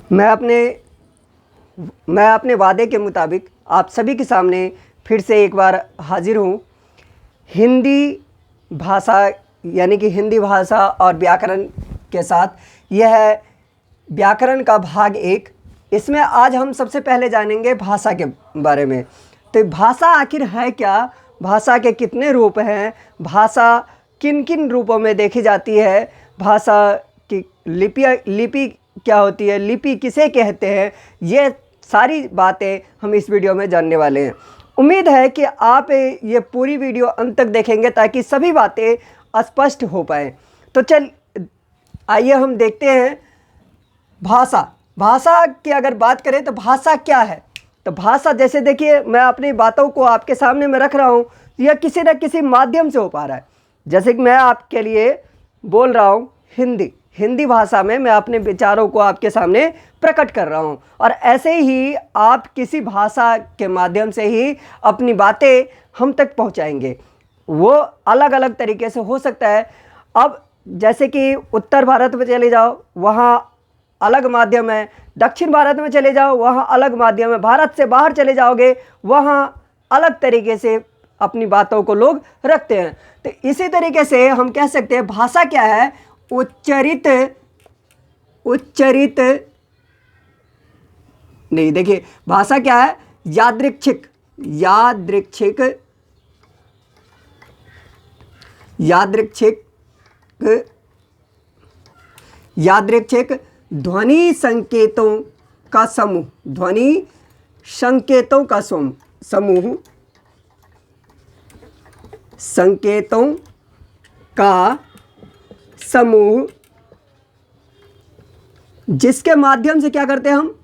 मैं अपने वादे के मुताबिक आप सभी के सामने फिर से एक बार हाजिर हूँ। हिंदी भाषा यानी कि हिंदी भाषा और व्याकरण के साथ यह है व्याकरण का भाग 1। इसमें आज हम सबसे पहले जानेंगे भाषा के बारे में। तो भाषा आखिर है क्या, भाषा के कितने रूप हैं, भाषा किन किन रूपों में देखी जाती है, भाषा की लिपि क्या होती है, लिपि किसे कहते हैं, ये सारी बातें हम इस वीडियो में जानने वाले हैं। उम्मीद है कि आप ये पूरी वीडियो अंत तक देखेंगे ताकि सभी बातें स्पष्ट हो पाए। तो आइए हम देखते हैं भाषा की अगर बात करें तो भाषा क्या है। तो भाषा जैसे देखिए, मैं अपनी बातों को आपके सामने में रख रहा हूँ, यह किसी न किसी माध्यम से हो पा रहा है। जैसे कि मैं आपके लिए बोल रहा हूँ हिंदी भाषा में मैं अपने विचारों को आपके सामने प्रकट कर रहा हूँ, और ऐसे ही आप किसी भाषा के माध्यम से ही अपनी बातें हम तक पहुँचाएंगे। वो अलग अलग तरीके से हो सकता है। अब जैसे कि उत्तर भारत में चले जाओ, वहाँ अलग माध्यम है, दक्षिण भारत में चले जाओ वहाँ अलग माध्यम है, भारत से बाहर चले जाओगे वहाँ अलग तरीके से अपनी बातों को लोग रखते हैं। तो इसी तरीके से हम कह सकते हैं भाषा क्या है, उच्चरित नहीं, देखिए भाषा क्या है, यादृच्छिक ध्वनि संकेतों का समूह, संकेतों का समूह जिसके माध्यम से क्या करते हैं हम,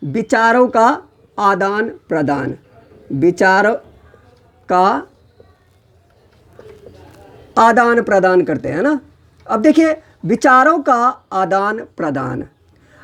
विचारों का आदान प्रदान करते हैं ना। अब देखिए विचारों का आदान प्रदान,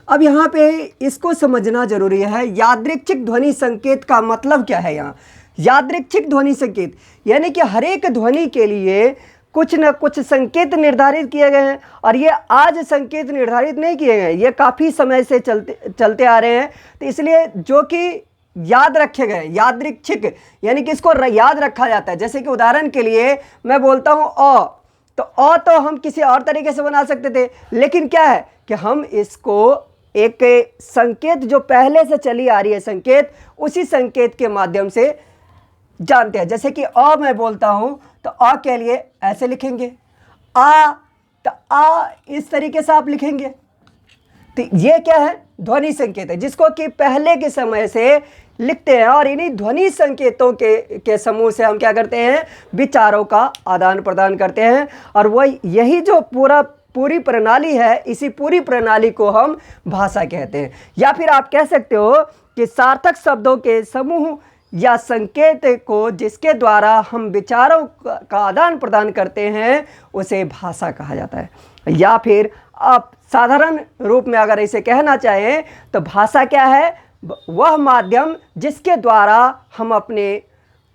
अब यहाँ पे इसको समझना जरूरी है। यादृच्छिक ध्वनि संकेत का मतलब क्या है। यहाँ यादृच्छिक ध्वनि संकेत यानी कि हर एक ध्वनि के लिए कुछ न कुछ संकेत निर्धारित किए गए हैं, और ये आज संकेत निर्धारित नहीं किए गए, ये काफ़ी समय से चलते आ रहे हैं। तो इसलिए जो कि याद रखे गए, यादृच्छिक यानी कि इसको याद रखा जाता है। जैसे कि उदाहरण के लिए मैं बोलता हूँ अ, तो हम किसी और तरीके से बना सकते थे, लेकिन क्या है कि हम इसको एक संकेत जो पहले से चली आ रही है संकेत, उसी संकेत के माध्यम से जानते हैं। जैसे कि अ मैं बोलता हूं तो अ के लिए ऐसे लिखेंगे, तो आ इस तरीके से आप लिखेंगे। तो ये क्या है, ध्वनि संकेत है जिसको कि पहले के समय से लिखते हैं, और इन्हीं ध्वनि संकेतों के समूह से हम क्या करते हैं, विचारों का आदान प्रदान करते हैं। और वही यही जो पूरी प्रणाली है, इसी पूरी प्रणाली को हम भाषा कहते हैं। या फिर आप कह सकते हो कि सार्थक शब्दों के समूह या संकेत को जिसके द्वारा हम विचारों का आदान प्रदान करते हैं उसे भाषा कहा जाता है। या फिर आप साधारण रूप में अगर इसे कहना चाहें तो भाषा क्या है, वह माध्यम जिसके द्वारा हम अपने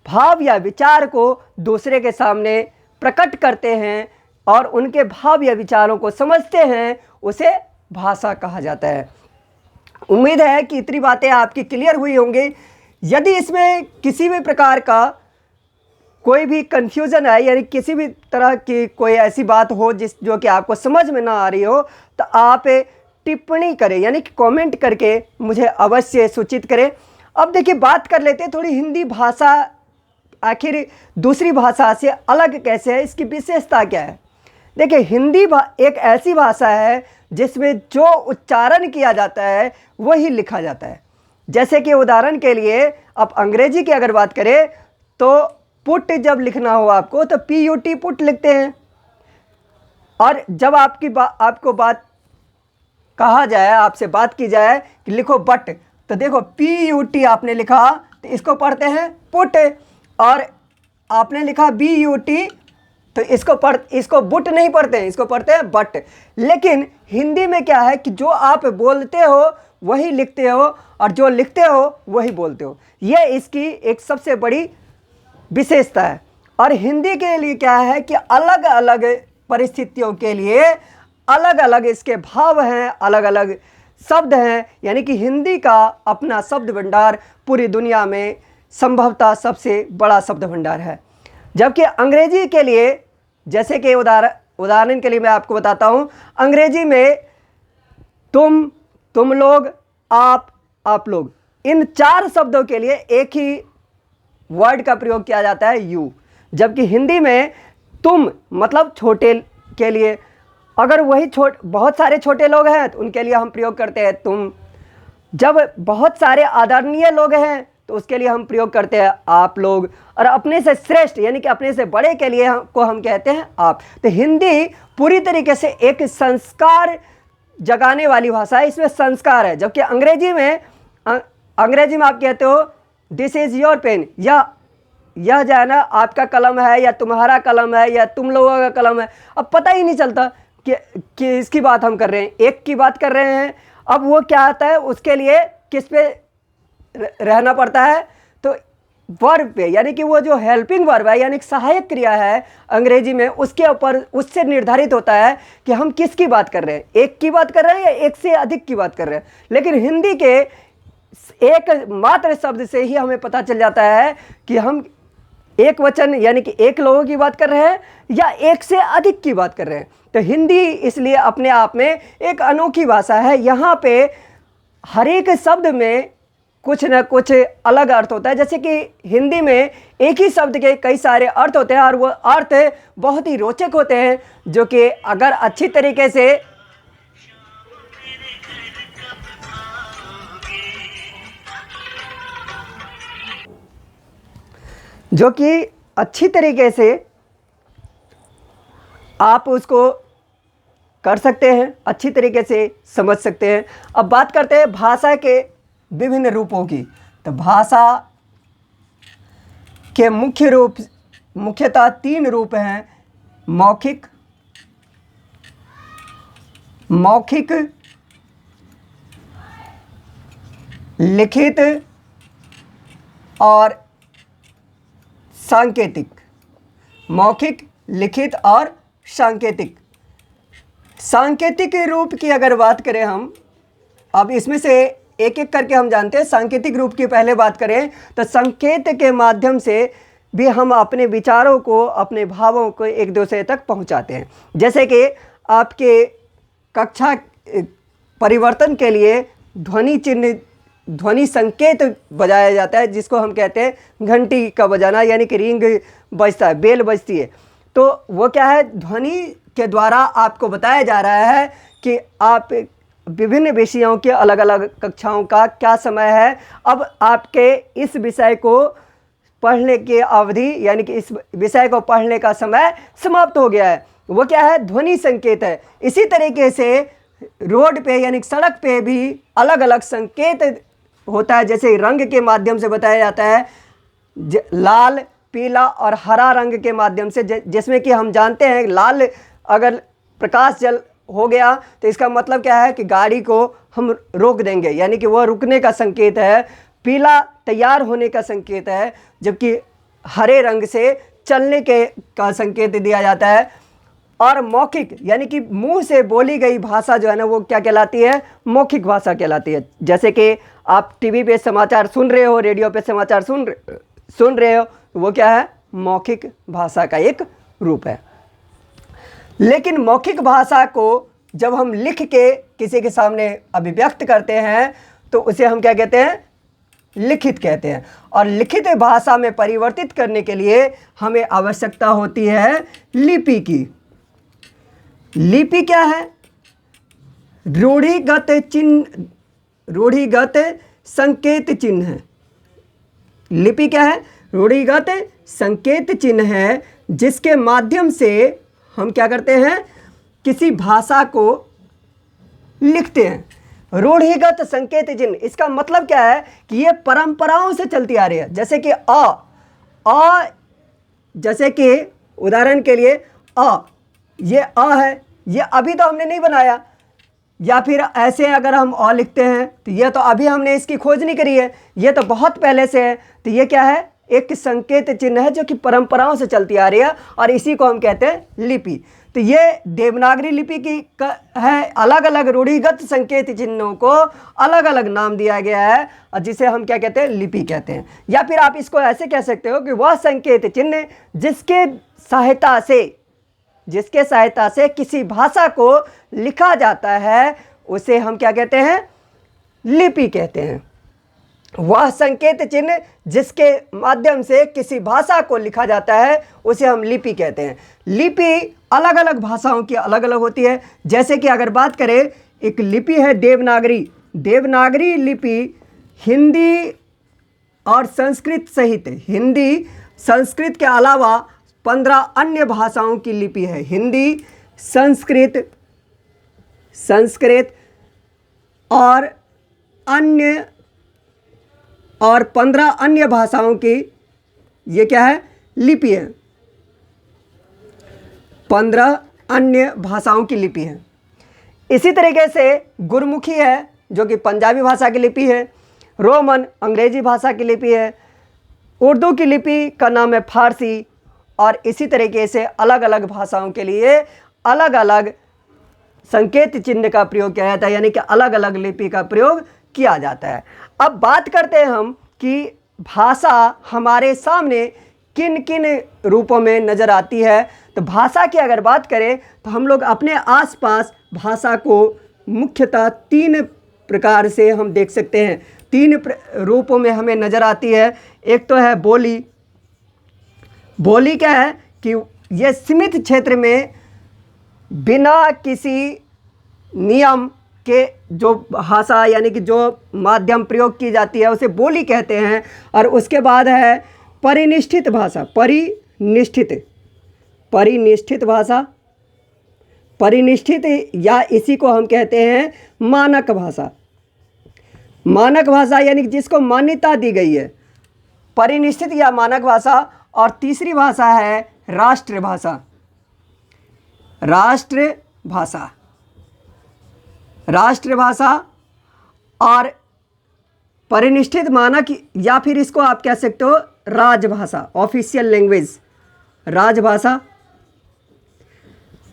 भाव या विचार को दूसरे के सामने प्रकट करते हैं और उनके भाव या विचारों को समझते हैं, उसे भाषा कहा जाता है। उम्मीद है कि इतनी बातें आपकी क्लियर हुई होंगी। यदि इसमें किसी भी प्रकार का कोई भी कन्फ्यूज़न है, यानी किसी भी तरह की कोई ऐसी बात हो जो कि आपको समझ में ना आ रही हो, तो आप टिप्पणी करें, यानी कि कमेंट करके मुझे अवश्य सूचित करें। अब देखिए बात कर लेते हैं थोड़ी हिंदी भाषा आखिर दूसरी भाषा से अलग कैसे है, इसकी विशेषता क्या है। देखिए हिंदी एक ऐसी भाषा है जिसमें जो उच्चारण किया जाता है वही लिखा जाता है। जैसे कि उदाहरण के लिए आप अंग्रेजी की अगर बात करें तो पुट जब लिखना हो आपको तो PUT पुट लिखते हैं, और जब आपको बात कहा जाए, आपसे बात की जाए कि लिखो बट, तो देखो PUT आपने लिखा तो इसको पढ़ते हैं पुट, और आपने लिखा BUT तो इसको बुट नहीं पढ़ते हैं, इसको पढ़ते हैं बट। लेकिन हिंदी में क्या है कि जो आप बोलते हो वही लिखते हो, और जो लिखते हो वही बोलते हो। ये इसकी एक सबसे बड़ी विशेषता है। और हिंदी के लिए क्या है कि अलग अलग परिस्थितियों के लिए अलग अलग इसके भाव हैं, अलग अलग शब्द हैं, यानी कि हिंदी का अपना शब्द भंडार पूरी दुनिया में संभवतः सबसे बड़ा शब्द भंडार है। जबकि अंग्रेजी के लिए, जैसे कि उदाहरण के लिए मैं आपको बताता हूँ, अंग्रेजी में तुम लोग, आप लोग, इन 4 शब्दों के लिए एक ही वर्ड का प्रयोग किया जाता है, यू। जबकि हिंदी में तुम मतलब छोटे के लिए, अगर वही बहुत सारे छोटे लोग हैं तो उनके लिए हम प्रयोग करते हैं तुम। जब बहुत सारे आदरणीय लोग हैं तो उसके लिए हम प्रयोग करते हैं आप लोग। और अपने से श्रेष्ठ यानी कि अपने से बड़े के लिए हम कहते हैं आप। तो हिंदी पूरी तरीके से एक संस्कार जगाने वाली भाषा है, इसमें संस्कार है। जबकि अंग्रेजी में आप कहते हो दिस इज़ योर पेन, यह जो है ना आपका कलम है या तुम्हारा कलम है या तुम लोगों का कलम है। अब पता ही नहीं चलता कि इसकी बात हम कर रहे हैं, एक की बात कर रहे हैं। अब वो क्या आता है, उसके लिए किस पे रहना पड़ता है, तो वर्ब पे, यानी कि वो जो हेल्पिंग वर्ब है यानी सहायक क्रिया है अंग्रेजी में, उसके ऊपर उससे निर्धारित होता है कि हम किसकी बात कर रहे हैं, एक की बात कर रहे हैं या एक से अधिक की बात कर रहे हैं। लेकिन हिंदी के एक मात्र शब्द से ही हमें पता चल जाता है कि हम एक वचन यानी कि एक लोगों की बात कर रहे हैं या एक से अधिक की बात कर रहे हैं। तो हिंदी इसलिए अपने आप में एक अनोखी भाषा है। यहाँ पे हर एक शब्द में कुछ न कुछ अलग अर्थ होता है। जैसे कि हिंदी में एक ही शब्द के कई सारे अर्थ होते हैं और वो अर्थ बहुत ही रोचक होते हैं, जो कि अगर अच्छी तरीके से आप उसको कर सकते हैं, अच्छी तरीके से समझ सकते हैं। अब बात करते हैं भाषा के विभिन्न रूपों की। तो भाषा के मुख्यतः 3 रूप हैं, मौखिक, लिखित और सांकेतिक। मौखिक, लिखित और सांकेतिक। सांकेतिक रूप की अगर बात करें हम, अब इसमें से एक एक करके हम जानते हैं। सांकेतिक रूप की पहले बात करें तो संकेत के माध्यम से भी हम अपने विचारों को, अपने भावों को एक दूसरे तक पहुंचाते हैं। जैसे कि आपके कक्षा परिवर्तन के लिए ध्वनि संकेत बजाया जाता है, जिसको हम कहते हैं घंटी का बजाना, यानी कि रिंग बजता है, बेल बजती है। तो वो क्या है, ध्वनि के द्वारा आपको बताया जा रहा है कि आप विभिन्न विषयों के अलग अलग कक्षाओं का क्या समय है। अब आपके इस विषय को पढ़ने की अवधि यानी कि इस विषय को पढ़ने का समय समाप्त हो गया है। वो क्या है, ध्वनि संकेत है। इसी तरीके से रोड पे यानी सड़क पे भी अलग अलग संकेत होता है। जैसे रंग के माध्यम से बताया जाता है, लाल, पीला और हरा रंग के माध्यम से, जिसमें कि हम जानते हैं लाल अगर प्रकाश जल हो गया तो इसका मतलब क्या है कि गाड़ी को हम रोक देंगे, यानी कि वह रुकने का संकेत है। पीला तैयार होने का संकेत है, जबकि हरे रंग से चलने का संकेत दिया जाता है। और मौखिक यानी कि मुंह से बोली गई भाषा जो है ना, वो क्या कहलाती है, मौखिक भाषा कहलाती है। जैसे कि आप टीवी पे समाचार सुन रहे हो, रेडियो पे समाचार सुन रहे हो, वो क्या है, मौखिक भाषा का एक रूप है। लेकिन मौखिक भाषा को जब हम लिख के किसी के सामने अभिव्यक्त करते हैं तो उसे हम क्या कहते हैं, लिखित कहते हैं। और लिखित भाषा में परिवर्तित करने के लिए हमें आवश्यकता होती है लिपि की। लिपि क्या है, रूढ़िगत संकेत चिन्ह है। लिपि क्या है, रूढ़िगत संकेत चिन्ह है, जिसके माध्यम से हम क्या करते हैं, किसी भाषा को लिखते हैं। रूढ़िगत संकेत चिन्ह, इसका मतलब क्या है कि ये परंपराओं से चलती आ रही है। जैसे कि जैसे कि उदाहरण के लिए ये है, ये अभी तो हमने नहीं बनाया। या फिर ऐसे अगर हम लिखते हैं तो ये तो अभी हमने इसकी खोज नहीं करी है, ये तो बहुत पहले से है। तो ये क्या है, एक संकेत चिन्ह है जो कि परंपराओं से चलती आ रही है, और इसी को हम कहते हैं लिपि। तो ये देवनागरी लिपि की है। अलग अलग रूढ़िगत संकेत चिन्हों को अलग अलग नाम दिया गया है और जिसे हम क्या कहते हैं, लिपि कहते हैं। या फिर आप इसको ऐसे कह सकते हो कि वह संकेत चिन्ह जिसके सहायता से किसी भाषा को लिखा जाता है उसे हम क्या कहते हैं, लिपि कहते हैं। वह संकेत चिन्ह जिसके माध्यम से किसी भाषा को लिखा जाता है उसे हम लिपि कहते हैं। लिपि अलग अलग भाषाओं की अलग अलग होती है। जैसे कि अगर बात करें, एक लिपि है देवनागरी। देवनागरी लिपि हिंदी और संस्कृत सहित, हिंदी संस्कृत के अलावा 15 अन्य भाषाओं की लिपि है। हिंदी, संस्कृत और 15 अन्य भाषाओं की ये क्या है, लिपि है। 15 अन्य भाषाओं की लिपि है। इसी तरीके से गुरमुखी है जो कि पंजाबी भाषा की लिपि है। रोमन अंग्रेजी भाषा की लिपि है। उर्दू की लिपि का नाम है फारसी। और इसी तरीके से अलग अलग भाषाओं के लिए अलग अलग संकेत चिन्ह का प्रयोग किया जाता है, यानी कि अलग अलग लिपि का प्रयोग किया जाता है। अब बात करते हैं हम कि भाषा हमारे सामने किन किन रूपों में नज़र आती है। तो भाषा की अगर बात करें तो हम लोग अपने आसपास भाषा को मुख्यतः 3 प्रकार से हम देख सकते हैं। 3 रूपों में हमें नज़र आती है। एक तो है बोली। बोली क्या है कि यह सीमित क्षेत्र में बिना किसी नियम के जो भाषा यानी कि जो माध्यम प्रयोग की जाती है उसे बोली कहते हैं। और उसके बाद है परिनिष्ठित भाषा। परिनिष्ठित भाषा, परिनिष्ठित या इसी को हम कहते हैं मानक भाषा। मानक भाषा यानी कि जिसको मान्यता दी गई है, परिनिष्ठित या मानक भाषा। और तीसरी भाषा है राष्ट्रभाषा। राष्ट्रभाषा और परिनिष्ठित मानक, या फिर इसको आप कह सकते हो राजभाषा, ऑफिशियल लैंग्वेज, राजभाषा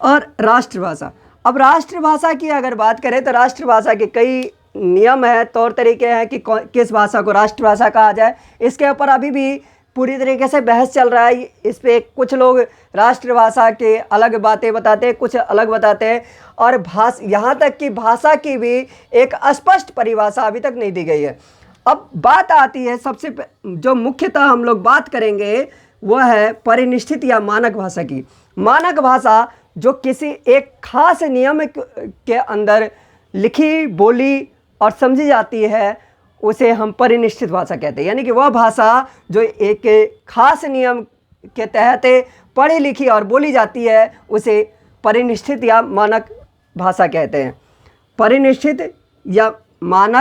और राष्ट्रभाषा। अब राष्ट्रभाषा की अगर बात करें तो राष्ट्रभाषा के कई नियम हैं, तौर तरीके हैं कि किस भाषा को राष्ट्रभाषा कहा जाए। इसके ऊपर अभी भी पूरी तरीके से बहस चल रहा है। इस पे कुछ लोग राष्ट्रभाषा के अलग बातें बताते हैं, कुछ अलग बताते हैं। और यहाँ तक कि भाषा की भी एक स्पष्ट परिभाषा अभी तक नहीं दी गई है। अब बात आती है सबसे जो मुख्यतः हम लोग बात करेंगे वह है परिनिष्ठित या मानक भाषा की। मानक भाषा जो किसी एक खास नियम के अंदर लिखी, बोली और समझी जाती है उसे हम परिनिष्ठित भाषा कहते हैं। यानी कि वह भाषा जो एक खास नियम के तहत पढ़ी लिखी और बोली जाती है उसे परिनिष्ठित या मानक भाषा कहते हैं। परिनिष्ठित या मानक